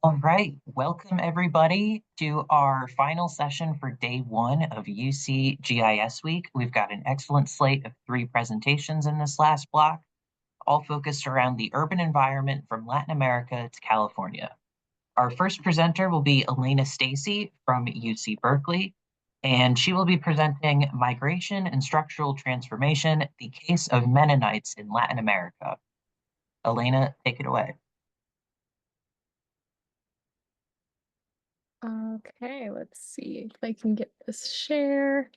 All right, welcome everybody to our final session for day one of UC GIS week. We've got an excellent slate of three presentations in this last block, all focused around the urban environment from Latin America to California. Our first presenter will be Elena Stacy from UC Berkeley, and she will be presenting Migration and Structural Transformation, the Case of Mennonites in Latin America. Elena, take it away. Okay, let's see if I can get this share.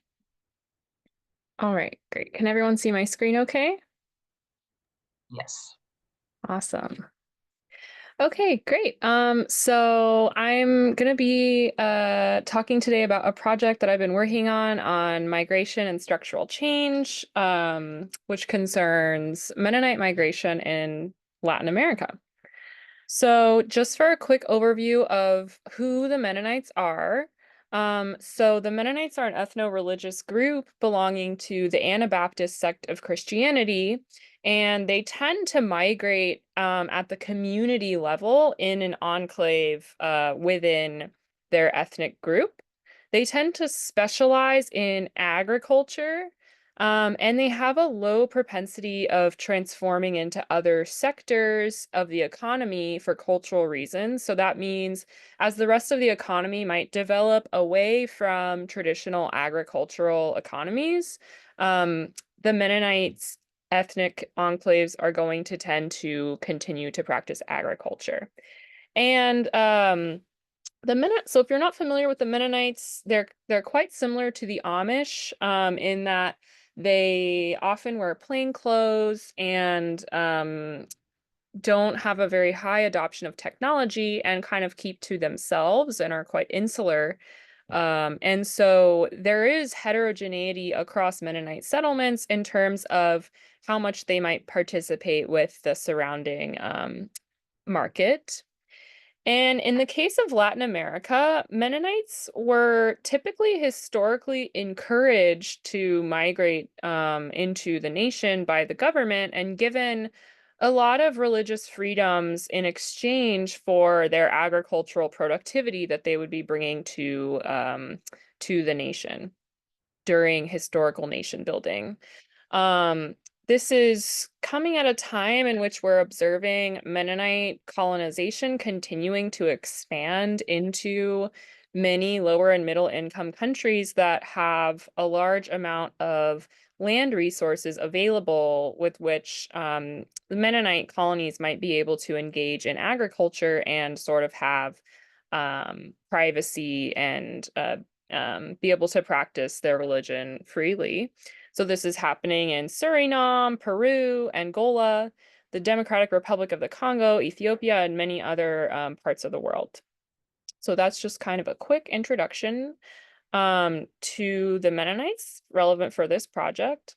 All right, great. Can everyone see my screen okay? Yes. Awesome. Okay, great. So I'm gonna be talking today about a project that I've been working on migration and structural change, which concerns Mennonite migration in Latin America. So just for a quick overview of who the Mennonites are. So the Mennonites are an ethno-religious group belonging to the Anabaptist sect of Christianity, and they tend to migrate at the community level in an enclave within their ethnic group. They tend to specialize in agriculture, and they have a low propensity of transforming into other sectors of the economy for cultural reasons. So that means as the rest of the economy might develop away from traditional agricultural economies, the Mennonites ethnic enclaves are going to tend to continue to practice agriculture. And so if you're not familiar with the Mennonites, they're quite similar to the Amish in that they often wear plain clothes and don't have a very high adoption of technology and kind of keep to themselves and are quite insular. And so there is heterogeneity across Mennonite settlements in terms of how much they might participate with the surrounding market. And in the case of Latin America, Mennonites were typically historically encouraged to migrate into the nation by the government and given a lot of religious freedoms in exchange for their agricultural productivity that they would be bringing to the nation during historical nation building. This is coming at a time in which we're observing Mennonite colonization continuing to expand into many lower and middle income countries that have a large amount of land resources available with which the Mennonite colonies might be able to engage in agriculture and sort of have privacy and be able to practice their religion freely. So this is happening in Suriname, Peru, Angola, the Democratic Republic of the Congo, Ethiopia, and many other parts of the world. So that's just kind of a quick introduction to the Mennonites relevant for this project.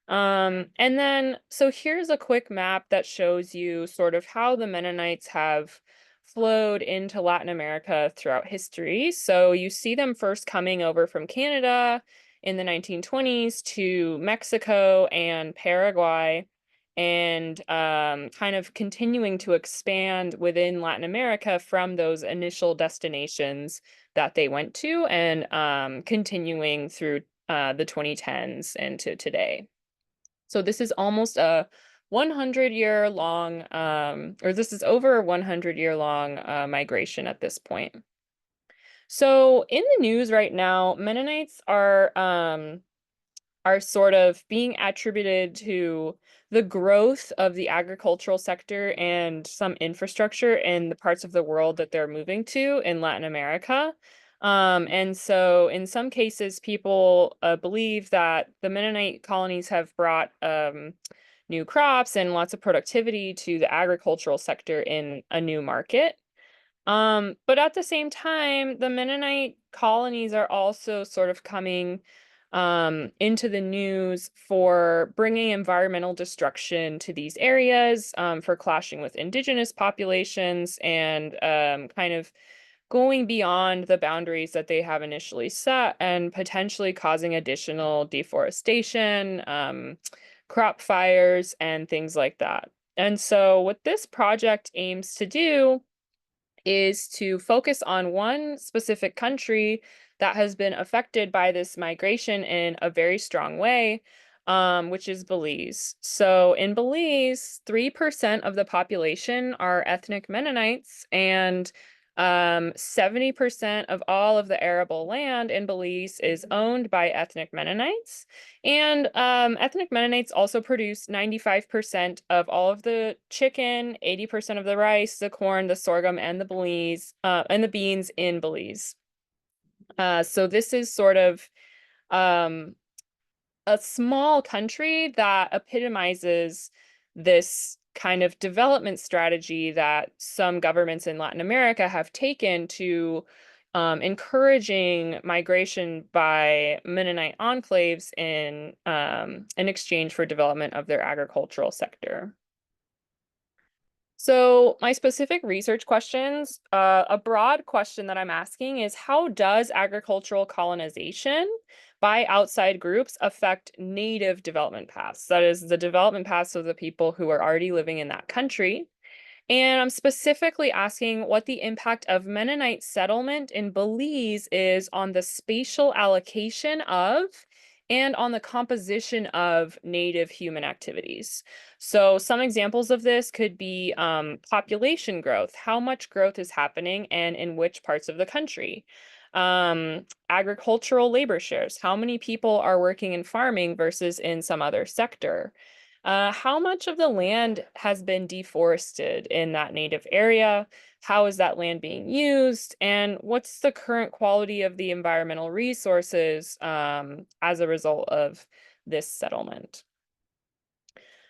And then, so here's a quick map that shows you sort of how the Mennonites have flowed into Latin America throughout history. So you see them first coming over from Canada in the 1920s to Mexico and Paraguay, and kind of continuing to expand within Latin America from those initial destinations that they went to, and continuing through the 2010s and to today. So this is almost a 100-year long, or this is over a 100-year long migration at this point. So in the news right now, Mennonites are sort of being attributed to the growth of the agricultural sector and some infrastructure in the parts of the world that they're moving to in Latin America. And so in some cases, people believe that the Mennonite colonies have brought new crops and lots of productivity to the agricultural sector in a new market. But at the same time, the Mennonite colonies are also sort of coming into the news for bringing environmental destruction to these areas, for clashing with indigenous populations, and kind of going beyond the boundaries that they have initially set and potentially causing additional deforestation, crop fires, and things like that. And so what this project aims to do is to focus on one specific country that has been affected by this migration in a very strong way, which is Belize. So in Belize, 3% of the population are ethnic Mennonites, and 70% of all of the arable land in Belize is owned by ethnic Mennonites. And ethnic Mennonites also produce 95% of all of the chicken, 80% of the rice, the corn, the sorghum, and the beans in Belize. So this is sort of um, a small country that epitomizes this kind of development strategy that some governments in Latin America have taken to encouraging migration by Mennonite enclaves in exchange for development of their agricultural sector. So my specific research questions, a broad question that I'm asking is, how does agricultural colonization by outside groups affect native development paths? That is, the development paths of the people who are already living in that country. And I'm specifically asking what the impact of Mennonite settlement in Belize is on the spatial allocation of and on the composition of native human activities. So some examples of this could be population growth, how much growth is happening and in which parts of the country. Agricultural labor shares, how many people are working in farming versus in some other sector. How much of the land has been deforested in that native area? How is that land being used? And what's the current quality of the environmental resources as a result of this settlement?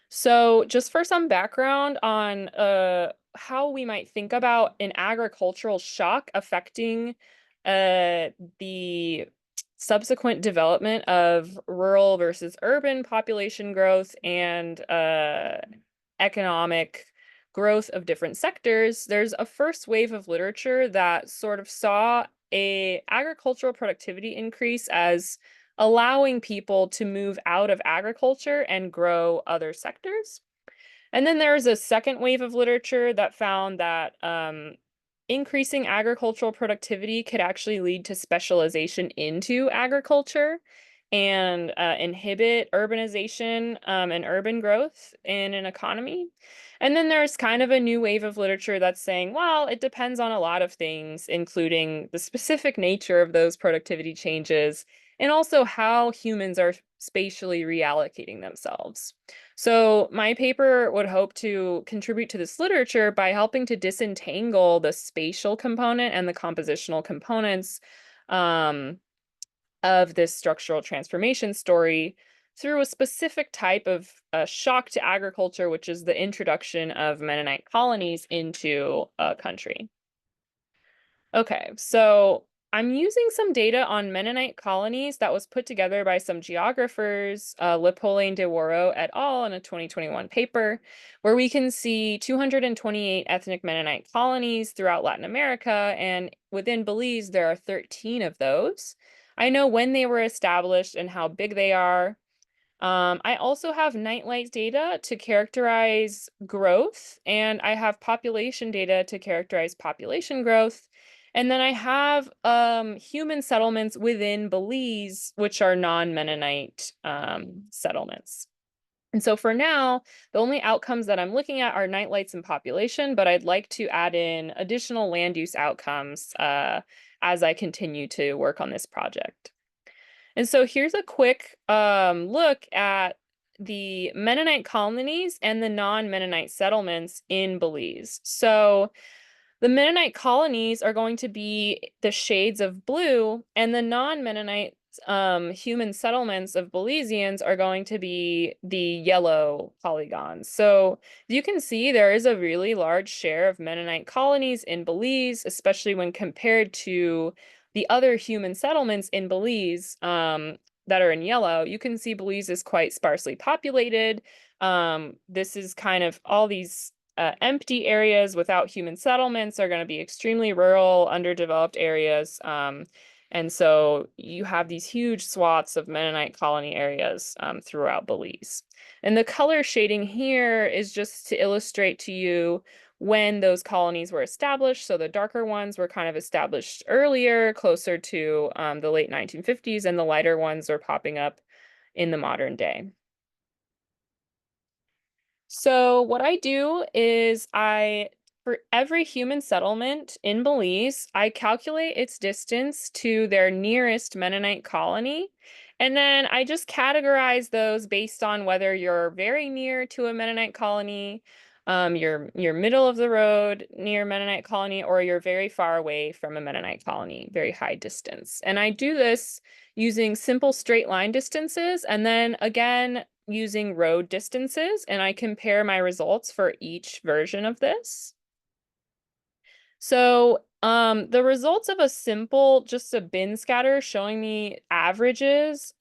So just for some background on how we might think about an agricultural shock affecting the subsequent development of rural versus urban population growth and economic growth of different sectors, there's a first wave of literature that sort of saw a agricultural productivity increase as allowing people to move out of agriculture and grow other sectors. And then there's a second wave of literature that found that increasing agricultural productivity could actually lead to specialization into agriculture and inhibit urbanization and urban growth in an economy. And then there's kind of a new wave of literature that's saying, well, it depends on a lot of things, including the specific nature of those productivity changes and also how humans are spatially reallocating themselves. So my paper would hope to contribute to this literature by helping to disentangle the spatial component and the compositional components of this structural transformation story through a specific type of shock to agriculture, which is the introduction of Mennonite colonies into a country. Okay, so I'm using some data on Mennonite colonies that was put together by some geographers, Lepaulin de Waro et al. In a 2021 paper, where we can see 228 ethnic Mennonite colonies throughout Latin America, and within Belize, there are 13 of those. I know when they were established and how big they are. I also have nightlight data to characterize growth, and I have population data to characterize population growth. And then I have human settlements within Belize, which are non-Mennonite settlements. And so for now, the only outcomes that I'm looking at are nightlights and population, but I'd like to add in additional land use outcomes as I continue to work on this project. And so here's a quick look at the Mennonite colonies and the non-Mennonite settlements in Belize. So the Mennonite colonies are going to be the shades of blue, and the non-Mennonite human settlements of Belizeans are going to be the yellow polygons. So you can see there is a really large share of Mennonite colonies in Belize, especially when compared to the other human settlements in Belize that are in yellow. You can see Belize is quite sparsely populated. This is kind of all these empty areas without human settlements are going to be extremely rural, underdeveloped areas. And so you have these huge swaths of Mennonite colony areas throughout Belize. And the color shading here is just to illustrate to you when those colonies were established. So the darker ones were kind of established earlier, closer to the late 1950s, and the lighter ones are popping up in the modern day. So what I do is for every human settlement in Belize, I calculate its distance to their nearest Mennonite colony. And then I just categorize those based on whether you're very near to a Mennonite colony, you're middle of the road near Mennonite colony, or you're very far away from a Mennonite colony, very high distance. And I do this using simple straight line distances, and then again, using road distances, and I compare my results for each version of this. So the results of just a bin scatter showing me averages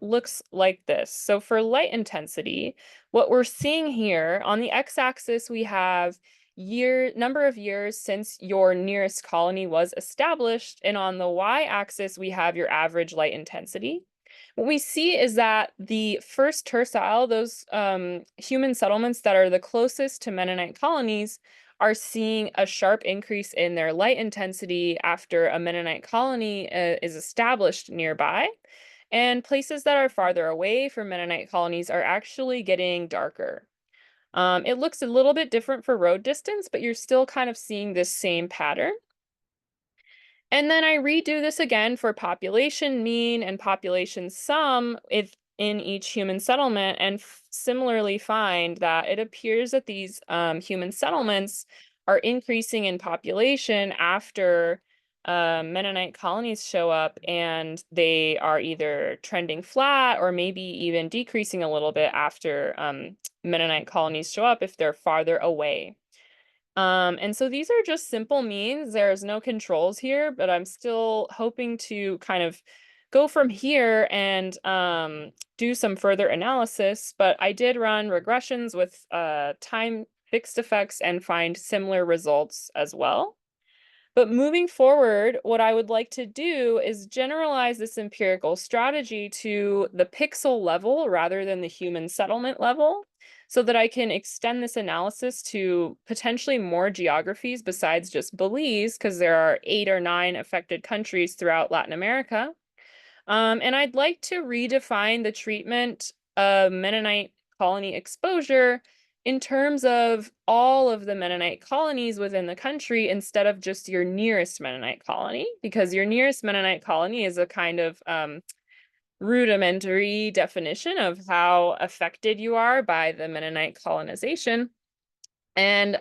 looks like this. So for light intensity, what we're seeing here on the x-axis, we have number of years since your nearest colony was established, and on the y-axis, we have your average light intensity. What we see is that the first tercile, those human settlements that are the closest to Mennonite colonies, are seeing a sharp increase in their light intensity after a Mennonite colony is established nearby. And places that are farther away from Mennonite colonies are actually getting darker. It looks a little bit different for road distance, but you're still kind of seeing this same pattern. And then I redo this again for population mean and population sum in each human settlement, and similarly find that it appears that these human settlements are increasing in population after Mennonite colonies show up, and they are either trending flat or maybe even decreasing a little bit after Mennonite colonies show up if they're farther away. And so these are just simple means. There's no controls here, but I'm still hoping to kind of go from here and do some further analysis. But I did run regressions with time fixed effects and find similar results as well. But moving forward, what I would like to do is generalize this empirical strategy to the pixel level rather than the human settlement level, so that I can extend this analysis to potentially more geographies besides just Belize, because there are 8 or 9 affected countries throughout Latin America. And I'd like to redefine the treatment of Mennonite colony exposure in terms of all of the Mennonite colonies within the country instead of just your nearest Mennonite colony, because your nearest Mennonite colony is a kind of rudimentary definition of how affected you are by the Mennonite colonization. And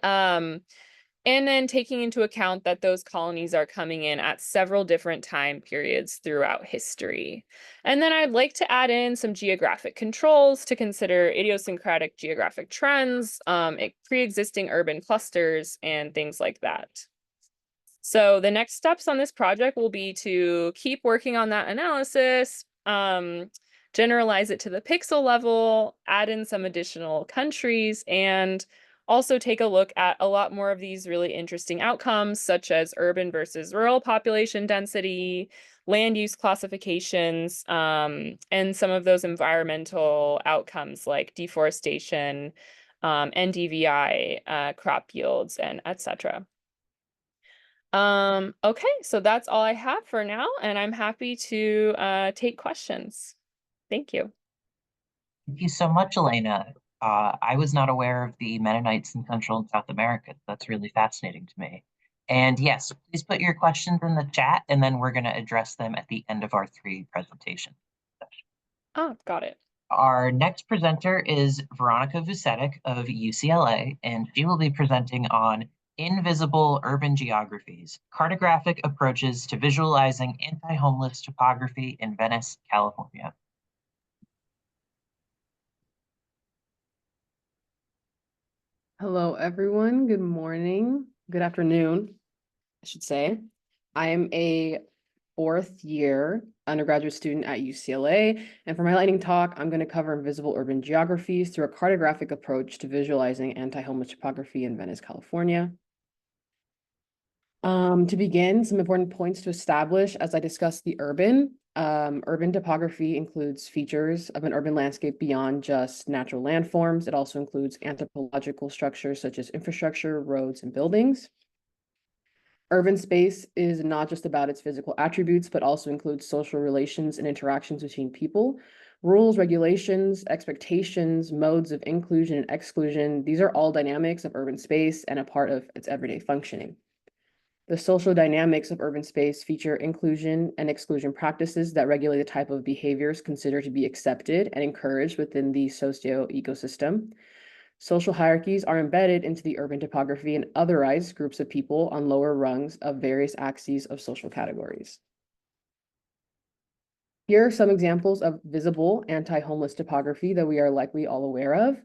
then taking into account that those colonies are coming in at several different time periods throughout history. And then I'd like to add in some geographic controls to consider idiosyncratic geographic trends, pre-existing urban clusters, and things like that. So the next steps on this project will be to keep working on that analysis, generalize it to the pixel level, add in some additional countries, and also take a look at a lot more of these really interesting outcomes, such as urban versus rural population density, land use classifications, and some of those environmental outcomes like deforestation, NDVI, crop yields, and etc. Okay, so that's all I have for now, and I'm happy to take questions. Thank you. Thank you so much, Elena. I was not aware of the Mennonites in Central and South America. That's really fascinating to me. And yes, please put your questions in the chat, and then we're going to address them at the end of our 3 presentations. Oh, got it. Our next presenter is Veronika Vucetic of UCLA, and she will be presenting on Invisible Urban Geographies, Cartographic Approaches to Visualizing Anti-Homeless Topography in Venice, California. Hello, everyone. Good morning. Good afternoon, I should say. I am a 4th year undergraduate student at UCLA, and for my lightning talk, I'm going to cover invisible urban geographies through a cartographic approach to visualizing anti-homeless topography in Venice, California. To begin, some important points to establish as I discuss the urban. Urban topography includes features of an urban landscape beyond just natural landforms. It also includes anthropological structures such as infrastructure, roads, and buildings. Urban space is not just about its physical attributes, but also includes social relations and interactions between people. Rules, regulations, expectations, modes of inclusion and exclusion, these are all dynamics of urban space and a part of its everyday functioning. The social dynamics of urban space feature inclusion and exclusion practices that regulate the type of behaviors considered to be accepted and encouraged within the socio-ecosystem. Social hierarchies are embedded into the urban topography and otherize groups of people on lower rungs of various axes of social categories. Here are some examples of visible anti-homeless topography that we are likely all aware of.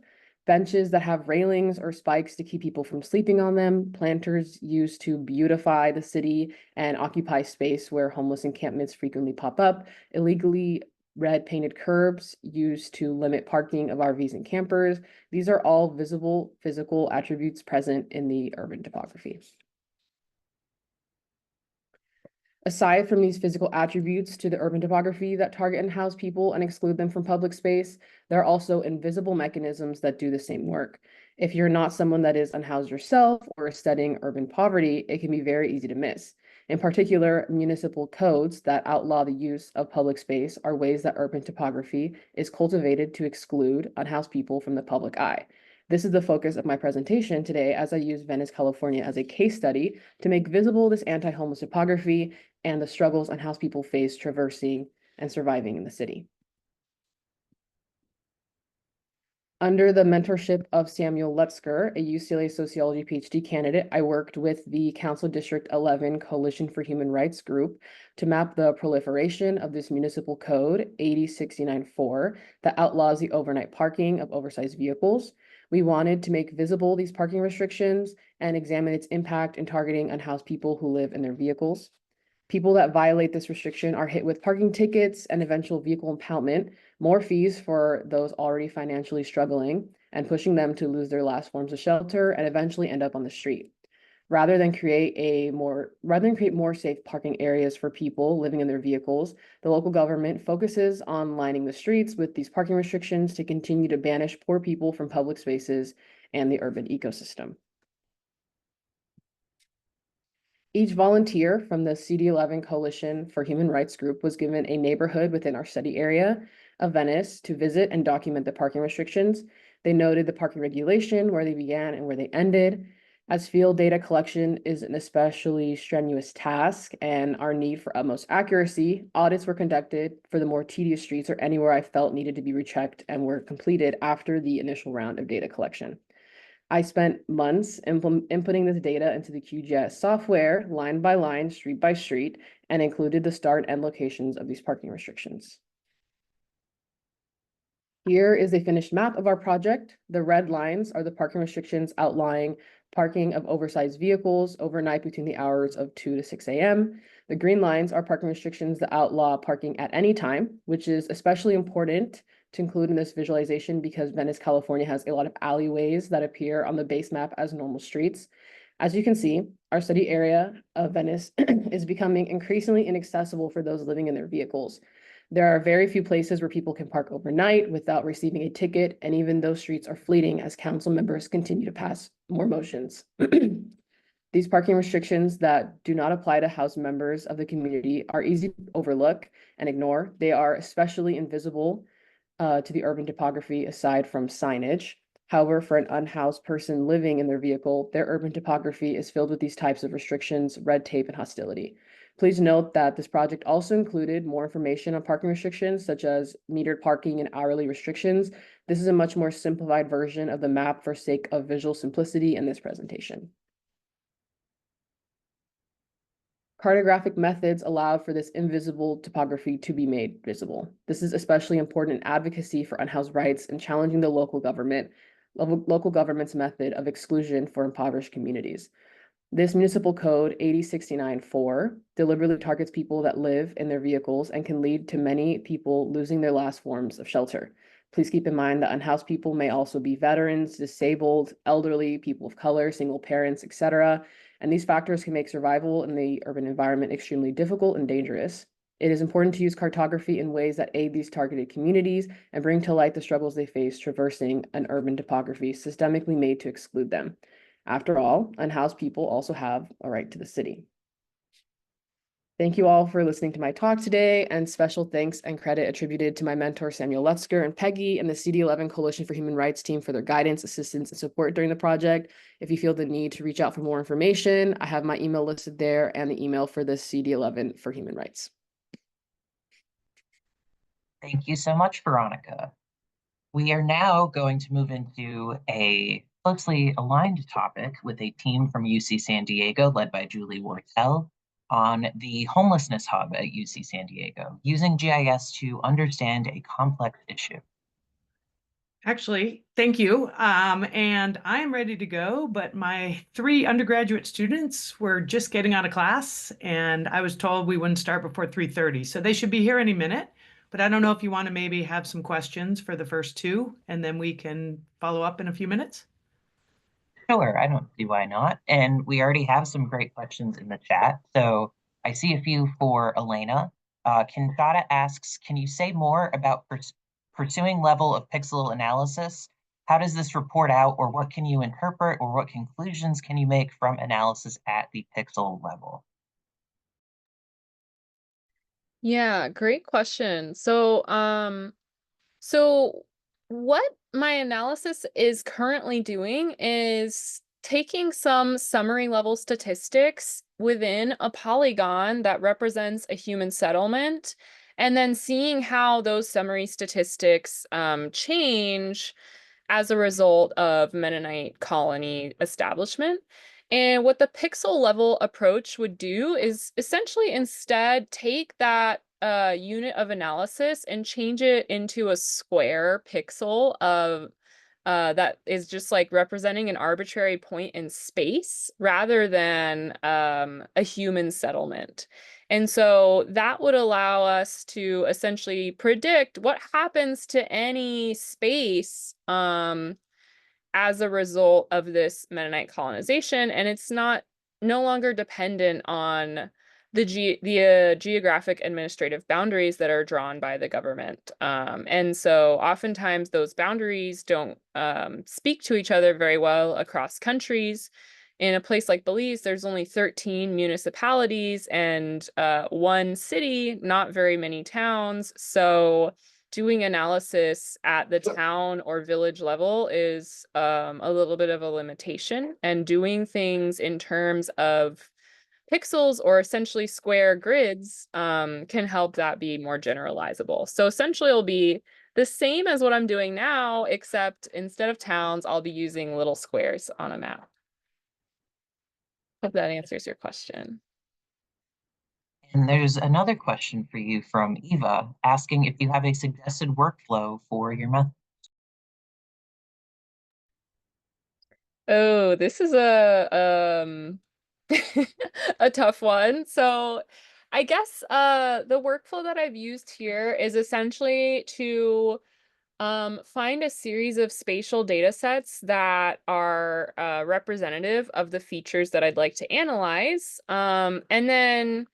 Benches that have railings or spikes to keep people from sleeping on them, planters used to beautify the city and occupy space where homeless encampments frequently pop up, illegally red painted curbs used to limit parking of RVs and campers. These are all visible physical attributes present in the urban topography. Aside from these physical attributes to the urban topography that target and house people and exclude them from public space, there are also invisible mechanisms that do the same work. If you're not someone that is unhoused yourself or is studying urban poverty, it can be very easy to miss. In particular, municipal codes that outlaw the use of public space are ways that urban topography is cultivated to exclude unhoused people from the public eye. This is the focus of my presentation today as I use Venice, California as a case study to make visible this anti-homeless topography and the struggles unhoused people face traversing and surviving in the city. Under the mentorship of Samuel Lutzker, a UCLA sociology PhD candidate, I worked with the Council District 11 Coalition for Human Rights group to map the proliferation of this municipal code 80694 that outlaws the overnight parking of oversized vehicles. We wanted to make visible these parking restrictions and examine its impact in targeting unhoused people who live in their vehicles. People that violate this restriction are hit with parking tickets and eventual vehicle impoundment, more fees for those already financially struggling, and pushing them to lose their last forms of shelter and eventually end up on the street. Rather than create more safe parking areas for people living in their vehicles, the local government focuses on lining the streets with these parking restrictions to continue to banish poor people from public spaces and the urban ecosystem. Each volunteer from the CD11 Coalition for Human Rights group was given a neighborhood within our study area of Venice to visit and document the parking restrictions. They noted the parking regulation, where they began and where they ended. As field data collection is an especially strenuous task and our need for utmost accuracy, audits were conducted for the more tedious streets or anywhere I felt needed to be rechecked and were completed after the initial round of data collection. I spent months inputting this data into the QGIS software, line by line, street by street, and included the start and locations of these parking restrictions. Here is a finished map of our project. The red lines are the parking restrictions outlining parking of oversized vehicles overnight between the hours of 2 to 6 a.m. The green lines are parking restrictions that outlaw parking at any time, which is especially important to include in this visualization because Venice, California has a lot of alleyways that appear on the base map as normal streets. As you can see, our study area of Venice is becoming increasingly inaccessible for those living in their vehicles. There are very few places where people can park overnight without receiving a ticket, and even those streets are fleeting as council members continue to pass more motions. These parking restrictions that do not apply to house members of the community are easy to overlook and ignore. They are especially invisible to the urban topography aside from signage. However, for an unhoused person living in their vehicle, their urban topography is filled with these types of restrictions, red tape, and hostility. Please note that this project also included more information on parking restrictions, such as metered parking and hourly restrictions. This is a much more simplified version of the map for sake of visual simplicity in this presentation. Cartographic methods allow for this invisible topography to be made visible. This is especially important in advocacy for unhoused rights and challenging the local government's method of exclusion for impoverished communities. This municipal code 80694 deliberately targets people that live in their vehicles and can lead to many people losing their last forms of shelter. Please keep in mind that unhoused people may also be veterans, disabled, elderly, people of color, single parents, etc. and these factors can make survival in the urban environment extremely difficult and dangerous. It is important to use cartography in ways that aid these targeted communities and bring to light the struggles they face traversing an urban topography systemically made to exclude them. After all, unhoused people also have a right to the city. Thank you all for listening to my talk today, and special thanks and credit attributed to my mentor, Samuel Lutzker and Peggy, and the CD11 Coalition for Human Rights team for their guidance, assistance, and support during the project. If you feel the need to reach out for more information, I have my email listed there and the email for the CD11 for Human Rights. Thank you so much, Veronika. We are now going to move into a closely aligned topic with a team from UC San Diego, led by Julie Wartell, on the Homelessness Hub at UC San Diego, using GIS to understand a complex issue. Actually, thank you. And I am ready to go, but my 3 undergraduate students were just getting out of class, and I was told we wouldn't start before 3:30. So they should be here any minute, but I don't know if you want to maybe have some questions for the first 2, and then we can follow up in a few minutes. Sure, I don't see why not. And we already have some great questions in the chat. So I see a few for Elena. Kinshada asks, can you say more about pursuing level of pixel analysis? How does this report out, or what can you interpret, or what conclusions can you make from analysis at the pixel level? Yeah, great question. So what my analysis is currently doing is taking some summary level statistics within a polygon that represents a human settlement, and then seeing how those summary statistics change as a result of Mennonite colony establishment. And what the pixel level approach would do is essentially instead take that unit of analysis and change it into a square pixel of that is just like representing an arbitrary point in space rather than a human settlement. And so that would allow us to essentially predict what happens to any space as a result of this Mennonite colonization, and it's no longer dependent on the geographic administrative boundaries that are drawn by the government. And so oftentimes those boundaries don't speak to each other very well across countries. In a place like Belize, there's only 13 municipalities and 1 city, not very many towns. So doing analysis at the town or village level is a little bit of a limitation, and doing things in terms of pixels or essentially square grids can help that be more generalizable. So essentially it'll be the same as what I'm doing now, except instead of towns, I'll be using little squares on a map. Hope that answers your question. And there's another question for you from Eva, asking if you have a suggested workflow for your method. Oh, this is a a tough one. So I guess the workflow that I've used here is essentially to find a series of spatial data sets that are representative of the features that I'd like to analyze, and then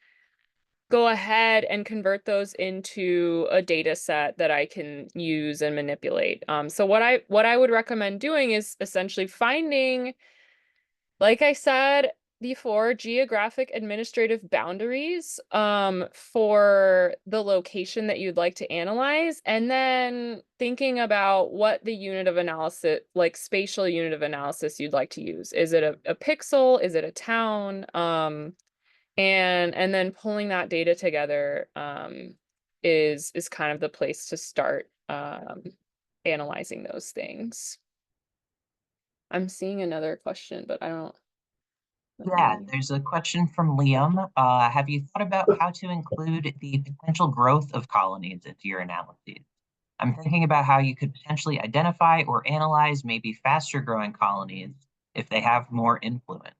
go ahead and convert those into a data set that I can use and manipulate. So what I would recommend doing is essentially finding, like I said before, geographic administrative boundaries for the location that you'd like to analyze, and then thinking about what the unit of analysis, like spatial unit of analysis, you'd like to use. Is it a pixel? Is it a town? And then pulling that data together is kind of the place to start analyzing those things. I'm seeing another question, but I don't. Yeah, there's a question from Liam. Have you thought about how to include the potential growth of colonies into your analyses? I'm thinking about how you could potentially identify or analyze maybe faster growing colonies if they have more influence.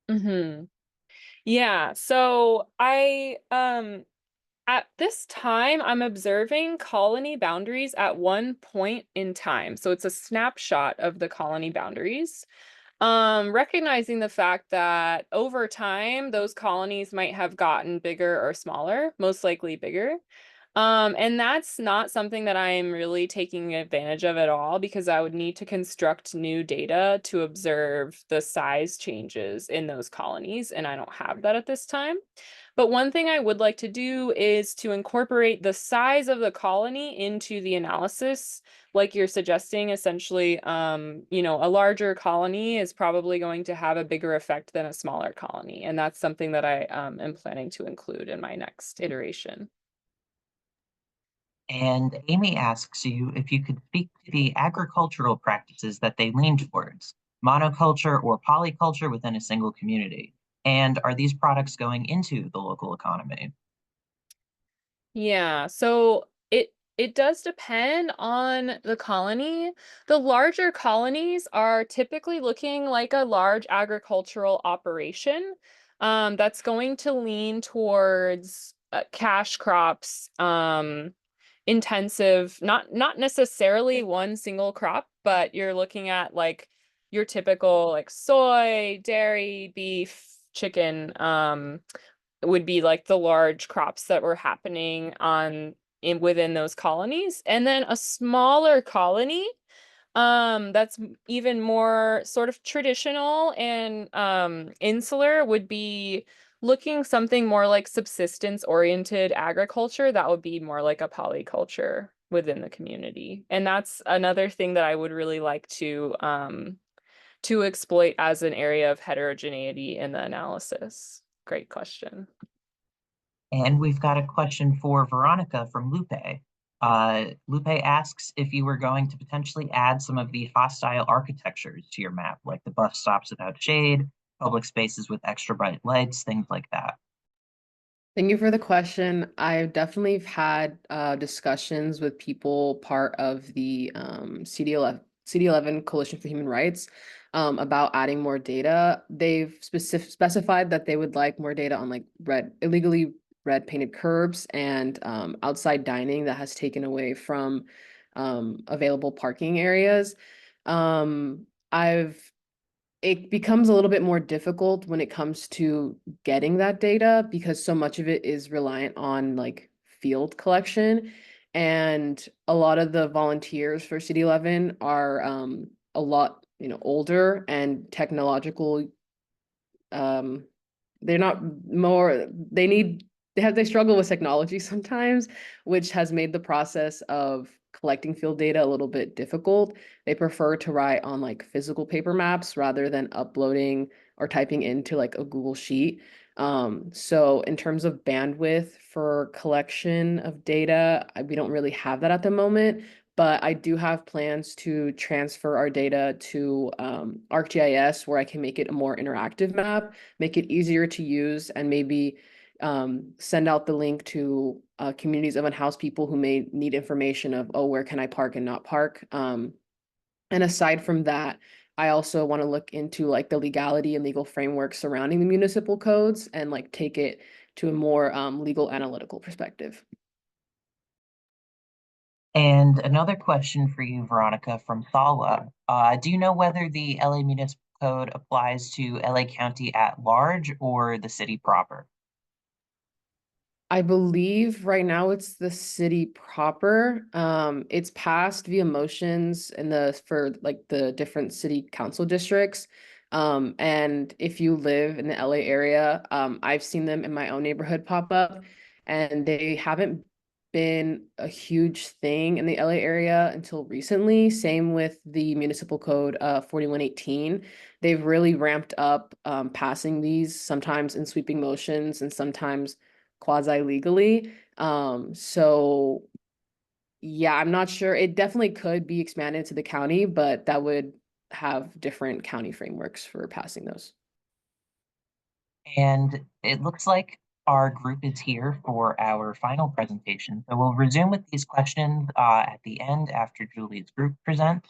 Mm-hmm. Yeah, so I at this time I'm observing colony boundaries at one point in time. So it's a snapshot of the colony boundaries. recognizing the fact that over time, those colonies might have gotten bigger or smaller, most likely bigger. And that's not something that I'm really taking advantage of at all, because I would need to construct new data to observe the size changes in those colonies, and I don't have that at this time. But one thing I would like to do is to incorporate the size of the colony into the analysis, like you're suggesting. Essentially, a larger colony is probably going to have a bigger effect than a smaller colony, and that's something that I am planning to include in my next iteration. And Amy asks you if you could speak to the agricultural practices that they lean towards, monoculture or polyculture within a single community. And are these products going into the local economy? Yeah, so it does depend on the colony. The larger colonies are typically looking like a large agricultural operation, that's going to lean towards cash crops, intensive, not necessarily one single crop, but you're looking at like your typical like soy, dairy, beef, chicken, would be like the large crops that were happening within those colonies. And then a smaller colony, that's even more sort of traditional and insular, would be looking something more like subsistence oriented agriculture. That would be more like a polyculture within the community. And that's another thing that I would really like to exploit as an area of heterogeneity in the analysis. Great question. And we've got a question for Veronika from Lupe. Lupe asks if you were going to potentially add some of the hostile architectures to your map, like the bus stops without shade, public spaces with extra bright lights, things like that. Thank you for the question. I've definitely had discussions with people part of the CD11 Coalition for Human Rights about adding more data. They've specified that they would like more data on like illegally red painted curbs and outside dining that has taken away from available parking areas. It becomes a little bit more difficult when it comes to getting that data, because so much of it is reliant on like field collection. And a lot of the volunteers for CD11 are a lot, older and technological. They're not more, they struggle with technology sometimes, which has made the process of collecting field data a little bit difficult. They prefer to write on like physical paper maps rather than uploading or typing into like a Google Sheet. So in terms of bandwidth for collection of data, we don't really have that at the moment, but I do have plans to transfer our data to ArcGIS, where I can make it a more interactive map, make it easier to use, and maybe send out the link to communities of unhoused people who may need information of, oh, where can I park and not park? And aside from that, I also want to look into like the legality and legal framework surrounding the municipal codes and like take it to a more legal analytical perspective. And another question for you, Veronika, from Thala. Do you know whether the LA Municipal Code applies to LA County at large or the city proper? I believe right now it's the city proper. It's passed via motions for like the different city council districts. And if you live in the LA area, I've seen them in my own neighborhood pop up, and they haven't been a huge thing in the LA area until recently. Same with the municipal code 4118. They've really ramped up passing these, sometimes in sweeping motions and sometimes quasi legally. So yeah, I'm not sure. It definitely could be expanded to the county, but that would have different county frameworks for passing those. And it looks like our group is here for our final presentation. So we'll resume with these questions at the end after Julie's group presents.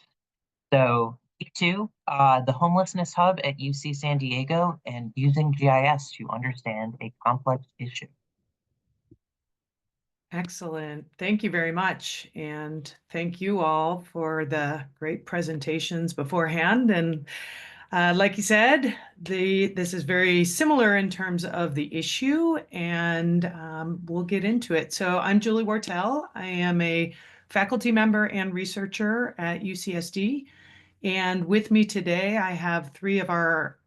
So week 2, the Homelessness Hub at UC San Diego and using GIS to understand a complex issue. Excellent. Thank you very much. And thank you all for the great presentations beforehand. And Like you said, this is very similar in terms of the issue, and we'll get into it. So I'm Julie Wartell. I am a faculty member and researcher at UCSD. And with me today, I have three of our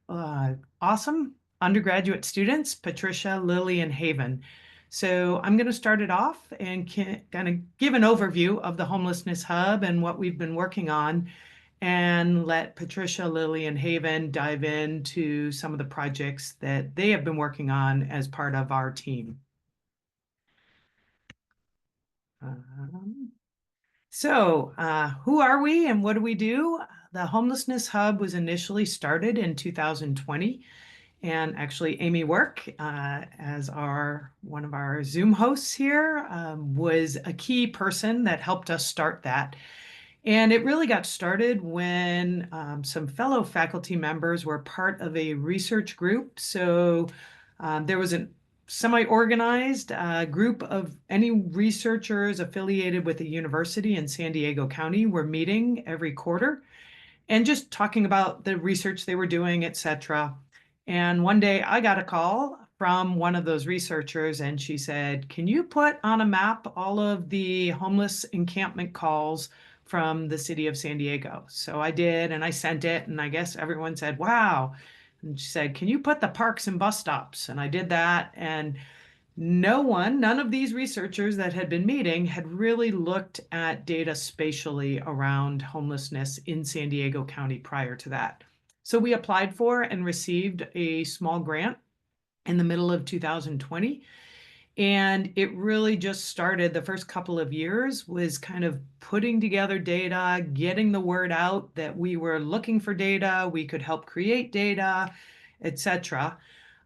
awesome undergraduate students, Patricia, Lily, and Haven. So I'm going to start it off and kind of give an overview of the Homelessness Hub and what we've been working on, and let Patricia, Lily, and Haven dive into some of the projects that they have been working on as part of our team. Who are we and what do we do? The Homelessness Hub was initially started in 2020, and actually Amy Work, as one of our Zoom hosts here, was a key person that helped us start that. And it really got started when some fellow faculty members were part of a research group. So there was a semi-organized group of any researchers affiliated with a university in San Diego County were meeting every quarter and just talking about the research they were doing, etc. And one day I got a call from one of those researchers, and she said, "Can you put on a map all of the homeless encampment calls from the city of San Diego?" So I did, and I sent it, and I guess everyone said, "Wow." And she said, "Can you put the parks and bus stops?" And I did that, and none of these researchers that had been meeting had really looked at data spatially around homelessness in San Diego County prior to that. So we applied for and received a small grant in the middle of 2020. And it really just started. The first couple of years was kind of putting together data, getting the word out that we were looking for data, we could help create data, etc.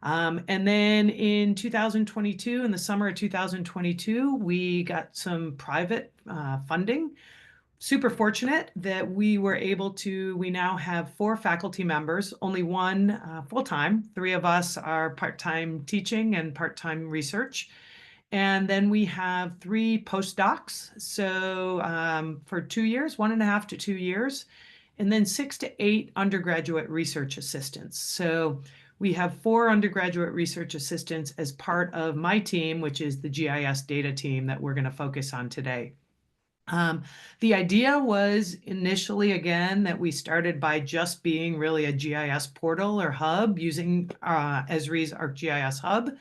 And then in 2022, in the summer of 2022, we got some private funding. Super fortunate that we now have 4 faculty members, only one full-time. 3 of us are part-time teaching and part-time research. And then we have 3 postdocs. So for 2 years, 1.5 to 2 years, and then 6 to 8 undergraduate research assistants. So we have 4 undergraduate research assistants as part of my team, which is the GIS data team that we're going to focus on today. The idea was initially, again, that we started by just being really a GIS portal or hub using Esri's ArcGIS Hub.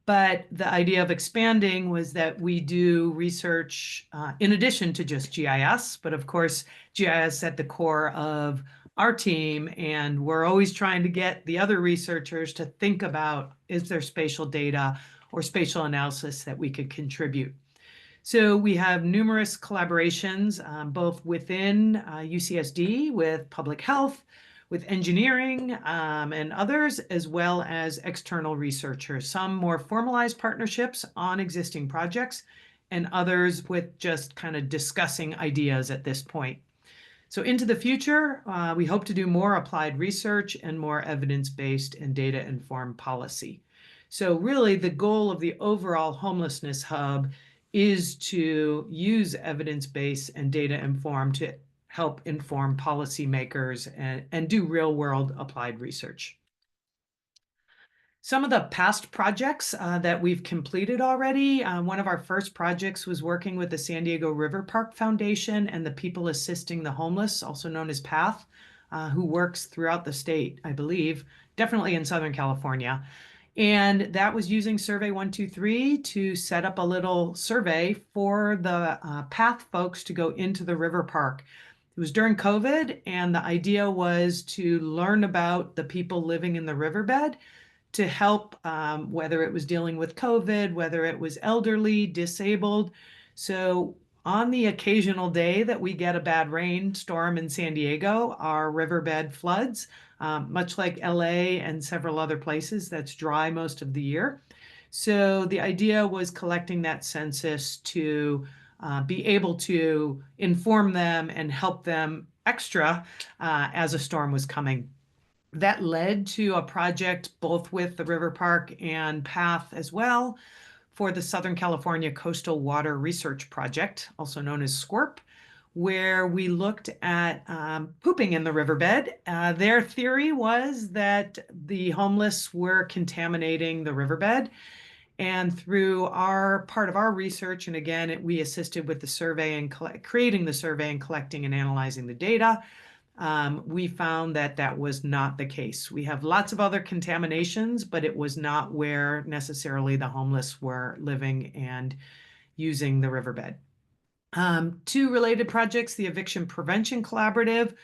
But the idea of expanding was that we do research in addition to just GIS, but of course, GIS at the core of our team, and we're always trying to get the other researchers to think about, is there spatial data or spatial analysis that we could contribute? So we have numerous collaborations, both within UCSD with public health, with engineering, and others, as well as external researchers, some more formalized partnerships on existing projects, and others with just kind of discussing ideas at this point. So into the future, we hope to do more applied research and more evidence-based and data-informed policy. So really the goal of the overall Homelessness Hub is to use evidence-based and data-informed to help inform policymakers and do real-world applied research. Some of the past projects that we've completed already, one of our first projects was working with the San Diego River Park Foundation and the People Assisting the Homeless, also known as PATH, who works throughout the state, I believe, definitely in Southern California. And that was using Survey 123 to set up a little survey for the PATH folks to go into the river park. It was during COVID, and the idea was to learn about the people living in the riverbed to help, whether it was dealing with COVID, whether it was elderly, disabled. So on the occasional day that we get a bad rainstorm in San Diego, our riverbed floods, much like LA and several other places that's dry most of the year. So the idea was collecting that census to be able to inform them and help them extra as a storm was coming. That led to a project both with the River Park and PATH as well for the Southern California Coastal Water Research Project, also known as SCWRP, where we looked at pooping in the riverbed. Their theory was that the homeless were contaminating the riverbed. And through our part of our research, and again, we assisted with the survey and creating the survey and collecting and analyzing the data, we found that that was not the case. We have lots of other contaminations, but it was not where necessarily the homeless were living and using the riverbed. Two related projects, the Eviction Prevention Collaborative.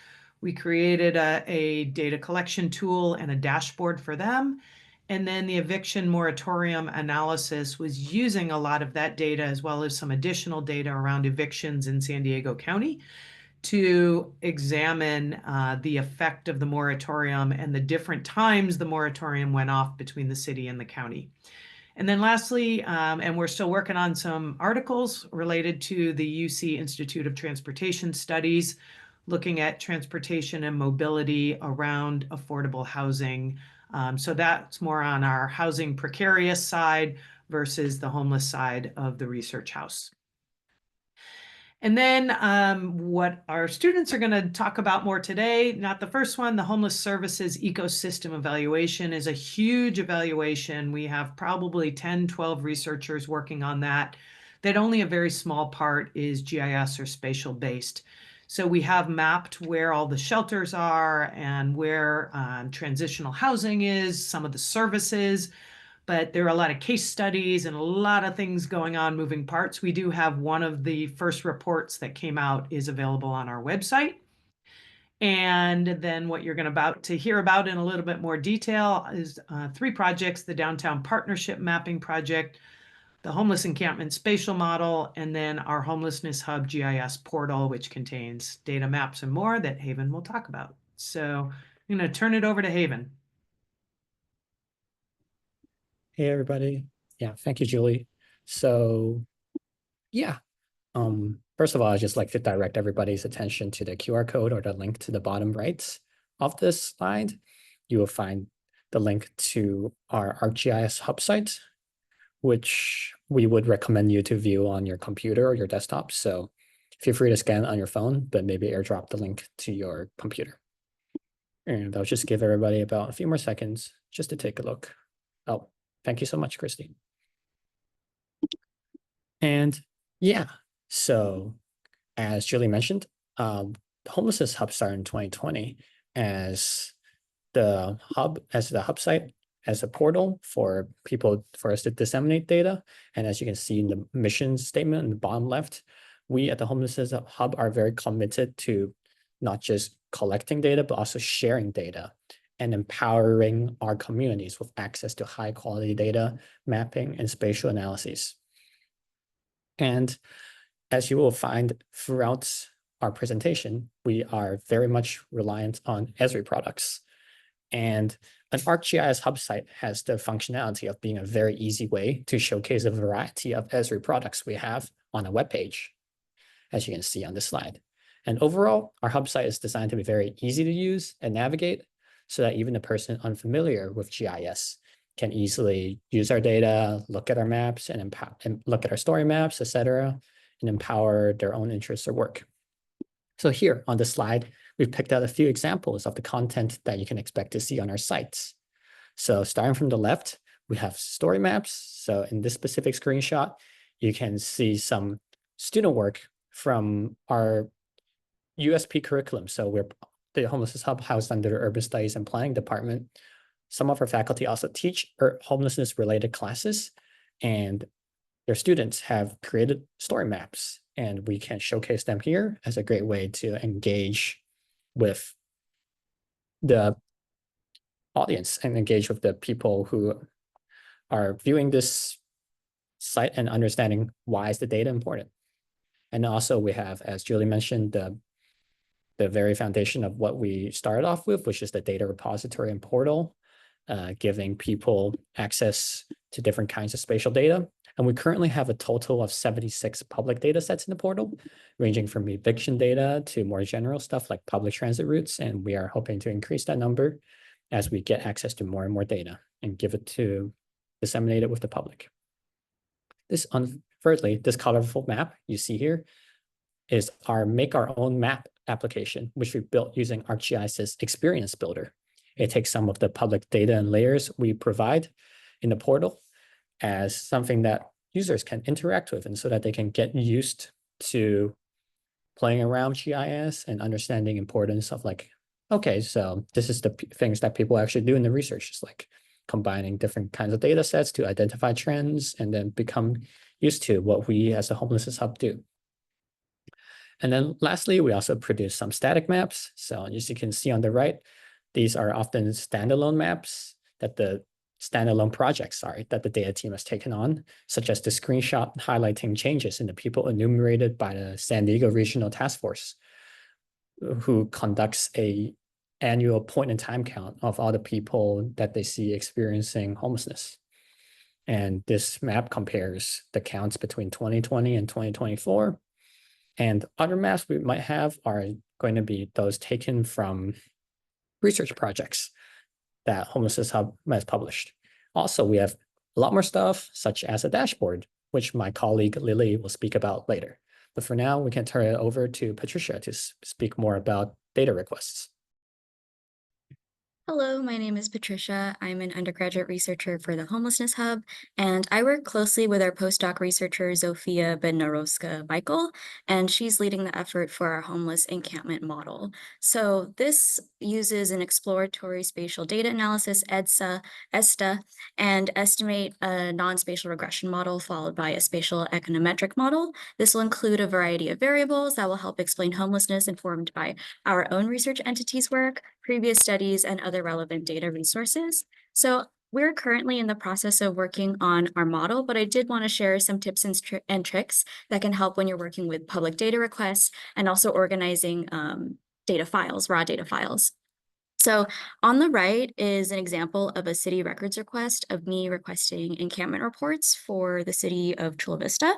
We created a data collection tool and a dashboard for them. And then the eviction moratorium analysis was using a lot of that data as well as some additional data around evictions in San Diego County to examine the effect of the moratorium and the different times the moratorium went off between the city and the county. And then lastly, and we're still working on some articles related to the UC Institute of Transportation Studies, looking at transportation and mobility around affordable housing. So that's more on our housing precarious side versus the homeless side of the research house. And then what our students are going to talk about more today, not the first one, the Homeless Services Ecosystem Evaluation is a huge evaluation. We have probably 10, 12 researchers working on that only a very small part is GIS or spatial based. So we have mapped where all the shelters are and where transitional housing is, some of the services, but there are a lot of case studies and a lot of things going on, moving parts. We do have one of the first reports that came out is available on our website. And then what you're about to hear about in a little bit more detail is 3 projects, the Downtown Partnership Mapping Project, the Homeless Encampment Spatial Model, and then our Homelessness Hub GIS portal, which contains data maps and more that Haven will talk about. So I'm going to turn it over to Haven. Hey, everybody. Yeah, thank you, Julie. So yeah, first of all, I'd just like to direct everybody's attention to the QR code or the link to the bottom right of this slide. You will find the link to our ArcGIS Hub site, which we would recommend you to view on your computer or your desktop. So feel free to scan on your phone, but maybe airdrop the link to your computer. And I'll just give everybody about a few more seconds just to take a look. Oh, thank you so much, Christy. And yeah, so as Julie mentioned, the Homelessness Hub started in 2020 as the hub site, as a portal for people, for us to disseminate data. And as you can see in the mission statement in the bottom left, we at the Homelessness Hub are very committed to not just collecting data, but also sharing data and empowering our communities with access to high quality data, mapping, and spatial analyses. And as you will find throughout our presentation, we are very much reliant on Esri products. And an ArcGIS Hub site has the functionality of being a very easy way to showcase a variety of Esri products we have on a web page, as you can see on this slide. And overall, our Hub site is designed to be very easy to use and navigate so that even a person unfamiliar with GIS can easily use our data, look at our maps, and look at our story maps, etc., and empower their own interests or work. So here on this slide, we've picked out a few examples of the content that you can expect to see on our sites. So starting from the left, we have story maps. So in this specific screenshot, you can see some student work from our USP curriculum. So we're the Homelessness Hub housed under the Urban Studies and Planning Department. Some of our faculty also teach homelessness related classes, and their students have created story maps, and we can showcase them here as a great way to engage with the audience and engage with the people who are viewing this site and understanding why is the data important. And also we have, as Julie mentioned, the very foundation of what we started off with, which is the data repository and portal, giving people access to different kinds of spatial data. And we currently have a total of 76 public data sets in the portal, ranging from eviction data to more general stuff like public transit routes. And we are hoping to increase that number as we get access to more and more data and disseminate it with the public. Thirdly, this colorful map you see here is our make our own map application, which we built using ArcGIS's Experience Builder. It takes some of the public data and layers we provide in the portal as something that users can interact with, and so that they can get used to playing around GIS and understanding importance of like, okay, so this is the things that people actually do in the research, just like combining different kinds of data sets to identify trends and then become used to what we as the Homelessness Hub do. And then lastly, we also produce some static maps. So as you can see on the right, these are often standalone maps that the standalone projects, that the data team has taken on, such as the screenshot highlighting changes in the people enumerated by the San Diego Regional Task Force, who conducts a annual point in time count of all the people that they see experiencing homelessness. And this map compares the counts between 2020 and 2024. And other maps we might have are going to be those taken from research projects that Homelessness Hub has published. Also, we have a lot more stuff, such as a dashboard, which my colleague Lily will speak about later. But for now, we can turn it over to Patricia to speak more about data requests. Hello, my name is Patricia. I'm an undergraduate researcher for the Homelessness Hub, and I work closely with our postdoc researcher, Zofia Bednarowska-Michael, and she's leading the effort for our homeless encampment model. So this uses an exploratory spatial data analysis, ESTA, and estimate a non-spatial regression model followed by a spatial econometric model. This will include a variety of variables that will help explain homelessness informed by our own research entities' work, previous studies, and other relevant data resources. So we're currently in the process of working on our model, but I did want to share some tips and tricks that can help when you're working with public data requests and also organizing data files, raw data files. So on the right is an example of a city records request of me requesting encampment reports for the city of Chula Vista.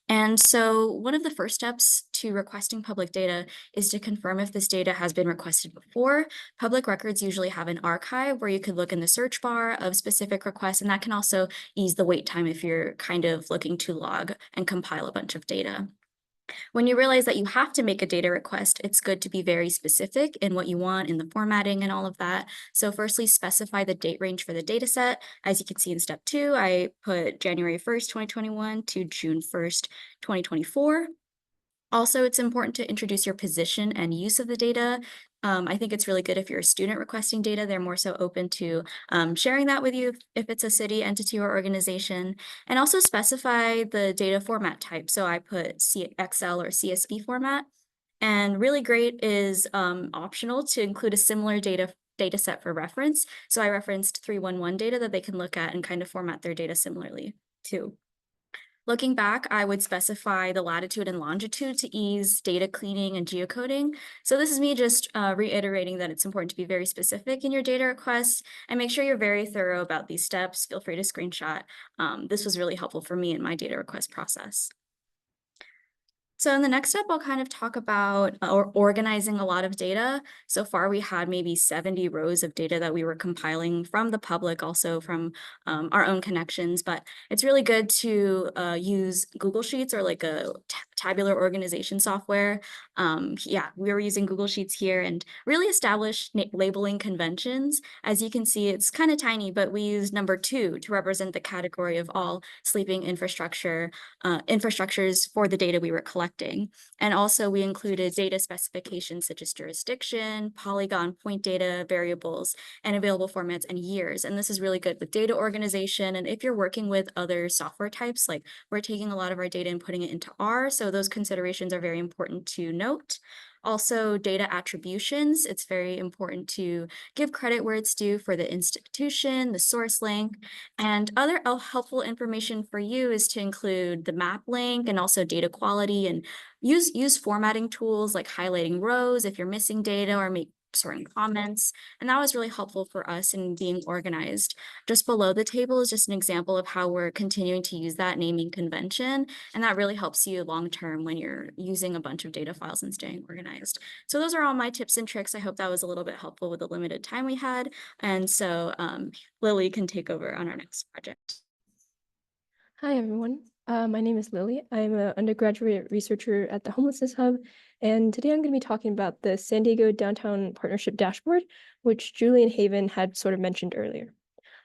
And so one of the first steps to requesting public data is to confirm if this data has been requested before. Public records usually have an archive where you could look in the search bar of specific requests, and that can also ease the wait time if you're kind of looking to log and compile a bunch of data. When you realize that you have to make a data request, it's good to be very specific in what you want in the formatting and all of that. So firstly, specify the date range for the data set. As you can see in step 2, I put January 1st, 2021 to June 1st, 2024. Also, it's important to introduce your position and use of the data. I think it's really good if you're a student requesting data, they're more so open to sharing that with you if it's a city, entity, or organization. And also specify the data format type. So I put Excel or CSV format. And really great is optional to include a similar data set for reference. So I referenced 311 data that they can look at and kind of format their data similarly too. Looking back, I would specify the latitude and longitude to ease data cleaning and geocoding. So this is me just reiterating that it's important to be very specific in your data requests and make sure you're very thorough about these steps. Feel free to screenshot. This was really helpful for me in my data request process. So in the next step, I'll kind of talk about organizing a lot of data. So far, we had maybe 70 rows of data that we were compiling from the public, also from our own connections. But it's really good to use Google Sheets or like a tabular organization software. Yeah, we were using Google Sheets here and really established labeling conventions. As you can see, it's kind of tiny, but we used number 2 to represent the category of all sleeping infrastructures for the data we were collecting. And also we included data specifications such as jurisdiction, polygon, point data, variables, and available formats and years. And this is really good with data organization. And if you're working with other software types, like we're taking a lot of our data and putting it into R, so those considerations are very important to note. Also, data attributions. It's very important to give credit where it's due for the institution, the source link, and other helpful information for you is to include the map link and also data quality, and use formatting tools like highlighting rows if you're missing data or make sorting comments. And that was really helpful for us in being organized. Just below the table is just an example of how we're continuing to use that naming convention. And that really helps you long-term when you're using a bunch of data files and staying organized. So those are all my tips and tricks. I hope that was a little bit helpful with the limited time we had. And so Lily can take over on our next project. Hi, everyone. My name is Lily. I'm an undergraduate researcher at the Homelessness Hub, and today I'm going to be talking about the San Diego Downtown Partnership Dashboard, which Julie and Haven had sort of mentioned earlier.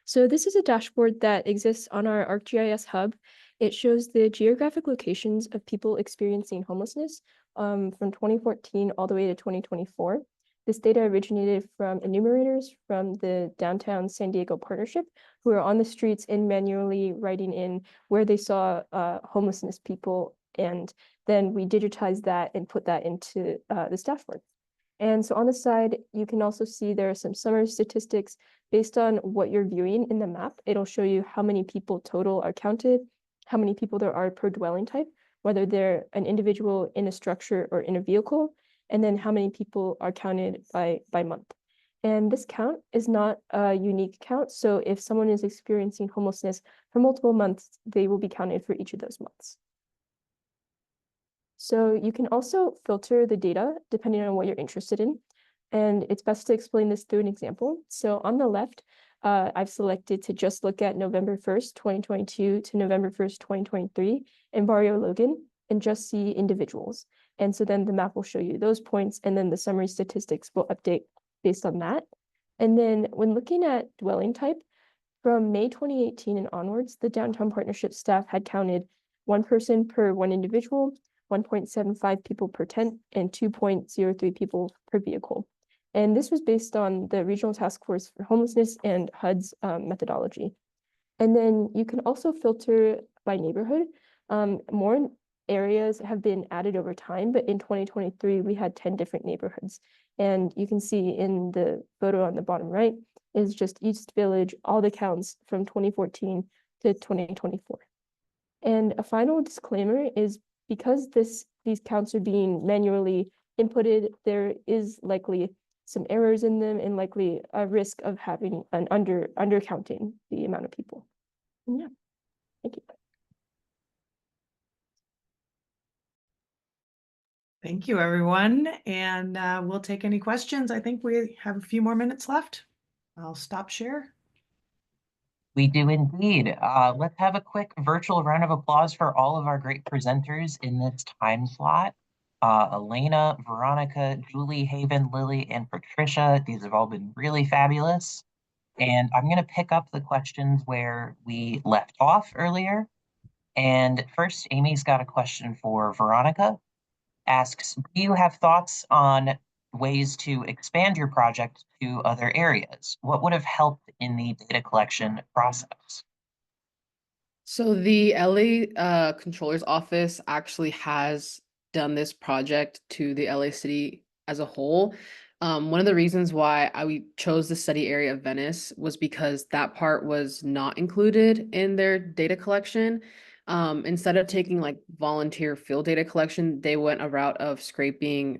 So this is a dashboard that exists on our ArcGIS hub. It shows the geographic locations of people experiencing homelessness from 2014 all the way to 2024. This data originated from enumerators from the Downtown San Diego Partnership, who are on the streets and manually writing in where they saw homelessness people. And then we digitized that and put that into this dashboard. And so on the side, you can also see there are some summary statistics based on what you're viewing in the map. It'll show you how many people total are counted, how many people there are per dwelling type, whether they're an individual in a structure or in a vehicle, and then how many people are counted by month. And this count is not a unique count. So if someone is experiencing homelessness for multiple months, they will be counted for each of those months. So you can also filter the data depending on what you're interested in. And it's best to explain this through an example. So on the left, I've selected to just look at November 1st, 2022 to November 1st, 2023 in Barrio Logan and just see individuals. And so then the map will show you those points, and then the summary statistics will update based on that. And then when looking at dwelling type, from May 2018 and onwards, the Downtown Partnership staff had counted 1 person per 1 individual, 1.75 people per tent, and 2.03 people per vehicle. And this was based on the Regional Task Force for Homelessness and HUD's methodology. And then you can also filter by neighborhood. More areas have been added over time, but in 2023, we had 10 different neighborhoods. And you can see in the photo on the bottom right is just East Village, all the counts from 2014 to 2024. And a final disclaimer is because these counts are being manually inputted, there is likely some errors in them and likely a risk of having an undercounting the amount of people. And yeah, thank you. Thank you, everyone. And we'll take any questions. I think we have a few more minutes left. I'll stop share. We do indeed. Let's have a quick virtual round of applause for all of our great presenters in this time slot. Elena, Veronika, Julie, Haven, Lily, and Patricia. These have all been really fabulous. And I'm going to pick up the questions where we left off earlier. And first, Amy's got a question for Veronika. Asks, do you have thoughts on ways to expand your project to other areas? What would have helped in the data collection process? So the LA Controller's Office actually has done this project to the LA City as a whole. One of the reasons why we chose the study area of Venice was because that part was not included in their data collection. Instead of taking like volunteer field data collection, they went a route of scraping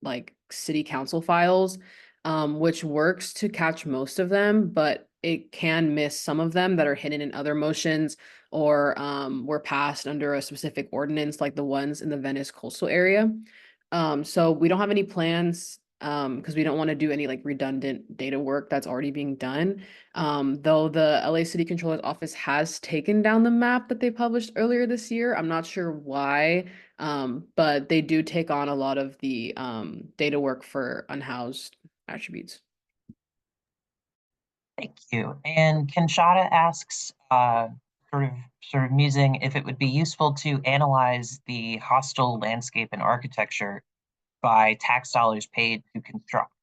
like city council files, which works to catch most of them, but it can miss some of them that are hidden in other motions or were passed under a specific ordinance like the ones in the Venice coastal area. So we don't have any plans because we don't want to do any like redundant data work that's already being done. Though the LA City Controller's Office has taken down the map that they published earlier this year. I'm not sure why, but they do take on a lot of the data work for unhoused attributes. Thank you. And Kinshada asks, sort of musing if it would be useful to analyze the hostile landscape and architecture by tax dollars paid to construct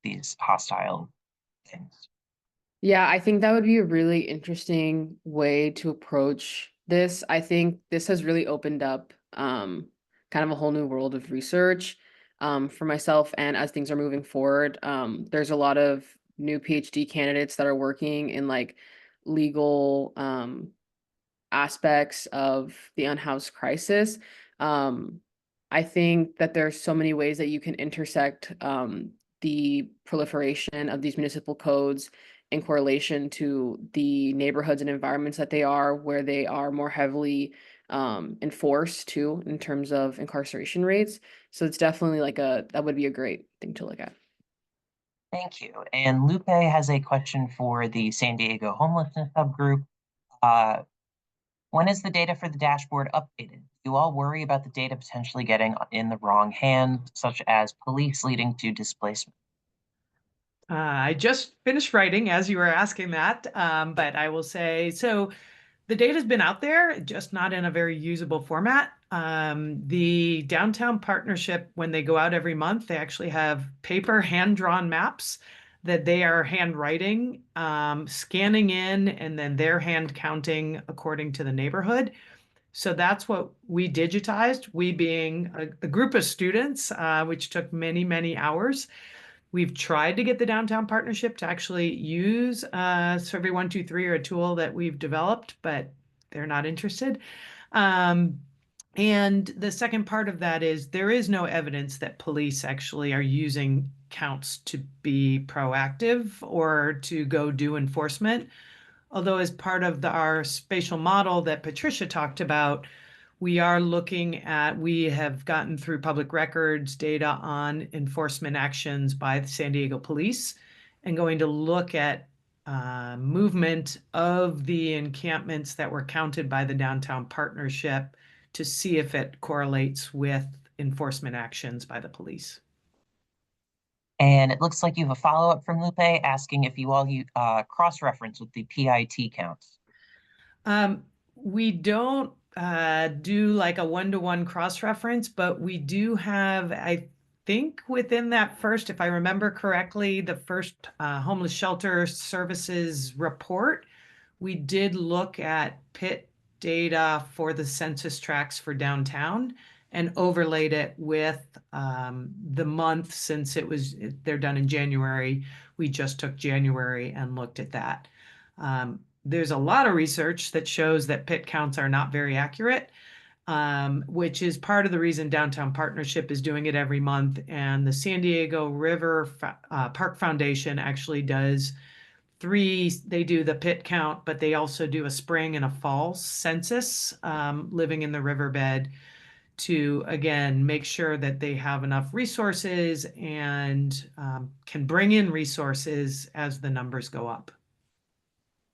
these hostile things. Yeah, I think that would be a really interesting way to approach this. I think this has really opened up kind of a whole new world of research for myself. And as things are moving forward, there's a lot of new PhD candidates that are working in like legal aspects of the unhoused crisis. I think that there's so many ways that you can intersect the proliferation of these municipal codes in correlation to the neighborhoods and environments that they are, where they are more heavily enforced too in terms of incarceration rates. So it's definitely like that would be a great thing to look at. Thank you. And Lupe has a question for the San Diego Homelessness Hub group. When is the data for the dashboard updated? Do you all worry about the data potentially getting in the wrong hands, such as police leading to displacement? I just finished writing as you were asking that, but I will say, so the data's been out there, just not in a very usable format. The Downtown Partnership, when they go out every month, they actually have paper hand-drawn maps that they are handwriting, scanning in, and then they're hand counting according to the neighborhood. So that's what we digitized, we being a group of students, which took many, many hours. We've tried to get the Downtown Partnership to actually use Survey 123 or a tool that we've developed, but they're not interested. And the second part of that is there is no evidence that police actually are using counts to be proactive or to go do enforcement. Although as part of our spatial model that Patricia talked about, we are looking at, we have gotten through public records data on enforcement actions by the San Diego Police and going to look at movement of the encampments that were counted by the Downtown Partnership to see if it correlates with enforcement actions by the police. And it looks like you have a follow-up from Lupe asking if you all cross-reference with the PIT counts. We don't do like a one-to-one cross-reference, but we do have, I think within that first, if I remember correctly, the first homeless shelter services report, we did look at PIT data for the census tracts for downtown and overlaid it with the month, since they're done in January. We just took January and looked at that. There's a lot of research that shows that PIT counts are not very accurate, which is part of the reason Downtown Partnership is doing it every month. And the San Diego River Park Foundation actually does they do the PIT count, but they also do a spring and a fall census living in the riverbed to, again, make sure that they have enough resources and can bring in resources as the numbers go up.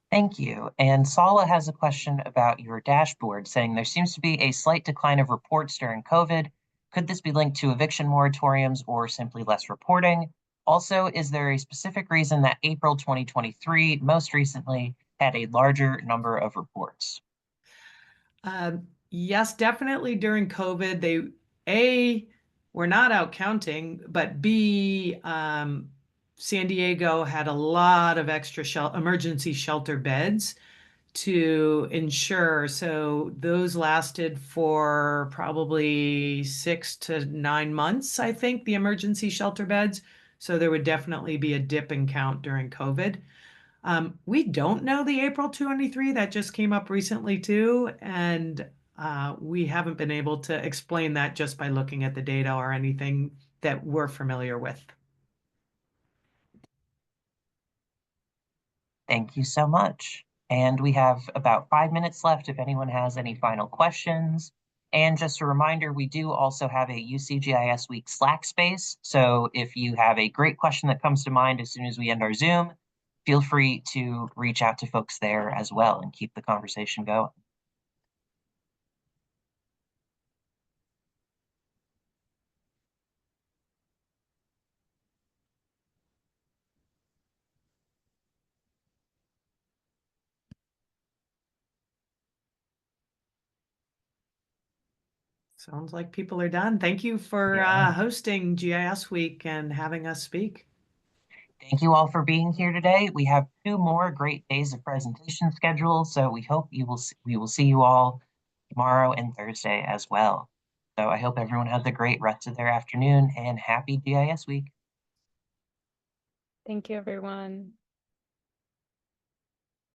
Thank you. And Sala has a question about your dashboard, saying there seems to be a slight decline of reports during COVID. Could this be linked to eviction moratoriums or simply less reporting? Also, is there a specific reason that April 2023, most recently, had a larger number of reports? Yes, definitely during COVID, they, A, were not out counting, but B, San Diego had a lot of extra emergency shelter beds to ensure. So those lasted for probably 6 to 9 months, I think, the emergency shelter beds. So there would definitely be a dip in count during COVID. We don't know the April 23, that just came up recently too. And we haven't been able to explain that just by looking at the data or anything that we're familiar with. Thank you so much. And we have about 5 minutes left if anyone has any final questions. And just a reminder, we do also have a UCGIS Week Slack space. So if you have a great question that comes to mind as soon as we end our Zoom, feel free to reach out to folks there as well and keep the conversation going. Sounds like people are done. Thank you for hosting GIS Week and having us speak. Thank you all for being here today. We have 2 more great days of presentation scheduled, so we hope we will see you all tomorrow and Thursday as well. So I hope everyone has a great rest of their afternoon and happy GIS Week. Thank you, everyone.